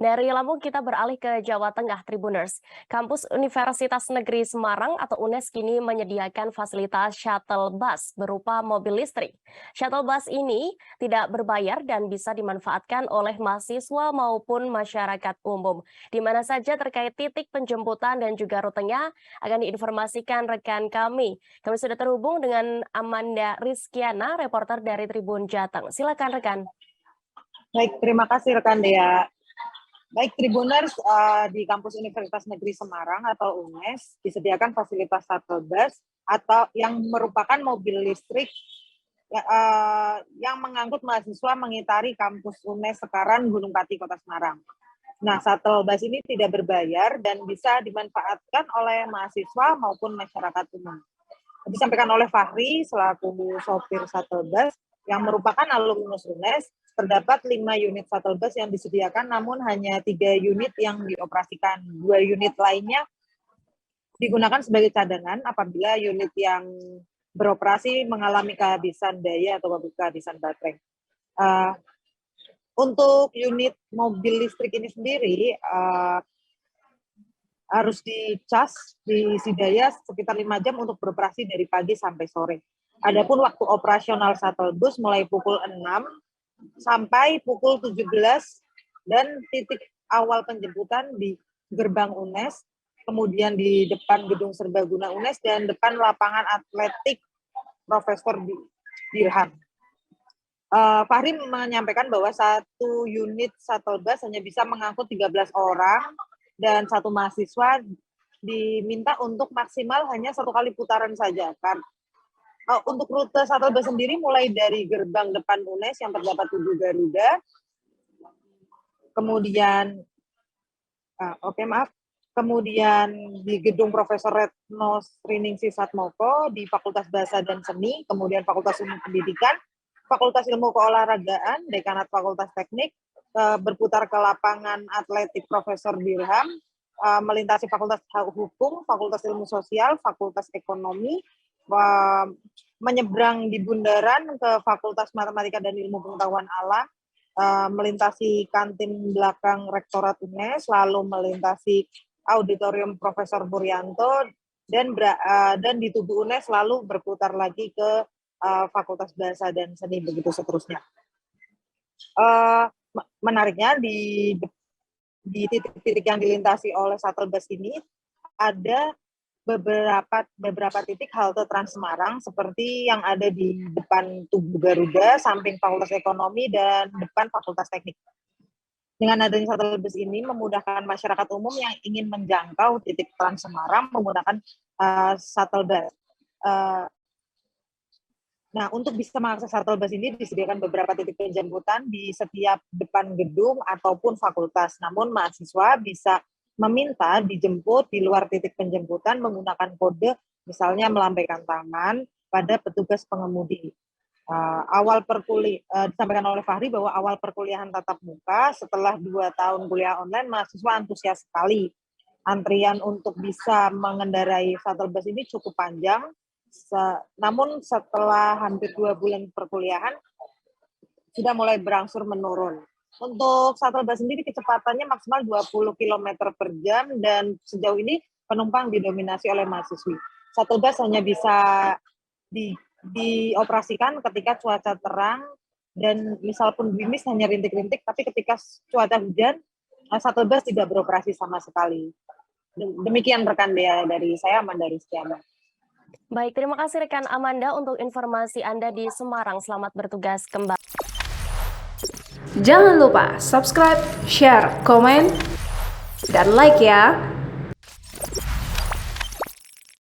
Dari Lampung kita beralih ke Jawa Tengah, Tribuners. Kampus Universitas Negeri Semarang atau UNES kini menyediakan fasilitas shuttle bus berupa mobil listrik. Shuttle bus ini tidak berbayar dan bisa dimanfaatkan oleh mahasiswa maupun masyarakat umum. Di mana saja terkait titik penjemputan dan juga rutenya akan diinformasikan rekan kami. Kami sudah terhubung dengan Amanda Rizkiana, reporter dari Tribun Jateng. Silakan rekan. Baik, terima kasih rekan Dea. Baik, Tribuners, di kampus Universitas Negeri Semarang atau UNES disediakan fasilitas shuttle bus atau yang merupakan mobil listrik yang mengangkut mahasiswa mengitari kampus UNES Sekaran Gunung Pati, Kota Semarang. Nah, shuttle bus ini tidak berbayar dan bisa dimanfaatkan oleh mahasiswa maupun masyarakat umum. Disampaikan oleh Fahri selaku sopir shuttle bus yang merupakan alumnus UNES. Terdapat 5 unit shuttle bus yang disediakan, namun hanya 3 unit yang dioperasikan. 2 unit lainnya digunakan sebagai cadangan apabila unit yang beroperasi mengalami kehabisan daya atau kehabisan baterai. Untuk unit mobil listrik ini sendiri harus dicas, diisi daya sekitar 5 jam untuk beroperasi dari pagi sampai sore. Adapun waktu operasional shuttle bus mulai pukul 6 sampai pukul 17 dan titik awal penjemputan di gerbang UNES, kemudian di depan gedung serbaguna UNES dan depan lapangan atletik Profesor Dirham. Fahri menyampaikan bahwa satu unit shuttle bus hanya bisa mengangkut 13 orang dan satu mahasiswa diminta untuk maksimal hanya 1 kali putaran saja. Untuk rute shuttle bus sendiri mulai dari gerbang depan UNES yang terdapat 7 Garuda, kemudian di gedung Profesor Retno Sriningsih Satmoko di Fakultas Bahasa dan Seni, kemudian Fakultas Ilmu Pendidikan, Fakultas Ilmu Keolahragaan, Dekanat Fakultas Teknik, berputar ke lapangan atletik Profesor Dirham, melintasi Fakultas Hukum, Fakultas Ilmu Sosial, Fakultas Ekonomi, menyeberang di bundaran ke Fakultas Matematika dan Ilmu Pengetahuan Alam, melintasi kantin belakang Rektorat UNES, lalu melintasi auditorium Profesor Buryanto, dan di tubuh UNES lalu berputar lagi ke Fakultas Bahasa dan Seni, begitu seterusnya. Menariknya di titik-titik yang dilintasi oleh shuttle bus ini ada beberapa titik halte Trans Semarang seperti yang ada di depan Tugu Garuda, samping Fakultas Ekonomi dan depan Fakultas Teknik. Dengan adanya shuttle bus ini memudahkan masyarakat umum yang ingin menjangkau titik Trans Semarang menggunakan shuttle bus. Nah, untuk bisa mengakses shuttle bus ini disediakan beberapa titik penjemputan di setiap depan gedung ataupun fakultas. Namun mahasiswa bisa meminta dijemput di luar titik penjemputan menggunakan kode, misalnya melambaikan tangan pada petugas pengemudi. Disampaikan oleh Fahri bahwa awal perkuliahan tatap muka setelah 2 tahun kuliah online, mahasiswa antusias sekali. Antrian untuk bisa mengendarai shuttle bus ini cukup panjang, namun setelah hampir 2 bulan perkuliahan sudah mulai berangsur menurun. Untuk shuttle bus sendiri kecepatannya maksimal 20 km per jam dan sejauh ini penumpang didominasi oleh mahasiswi. Shuttle bus hanya bisa dioperasikan ketika cuaca terang dan misal pun gerimis hanya rintik-rintik, tapi ketika cuaca hujan, shuttle bus tidak beroperasi sama sekali. Demikian rekan Dea dari saya, Amanda Rizkiana. Baik, terima kasih rekan Amanda untuk informasi Anda di Semarang. Selamat bertugas kembali. Jangan lupa subscribe, share, komen, dan like ya.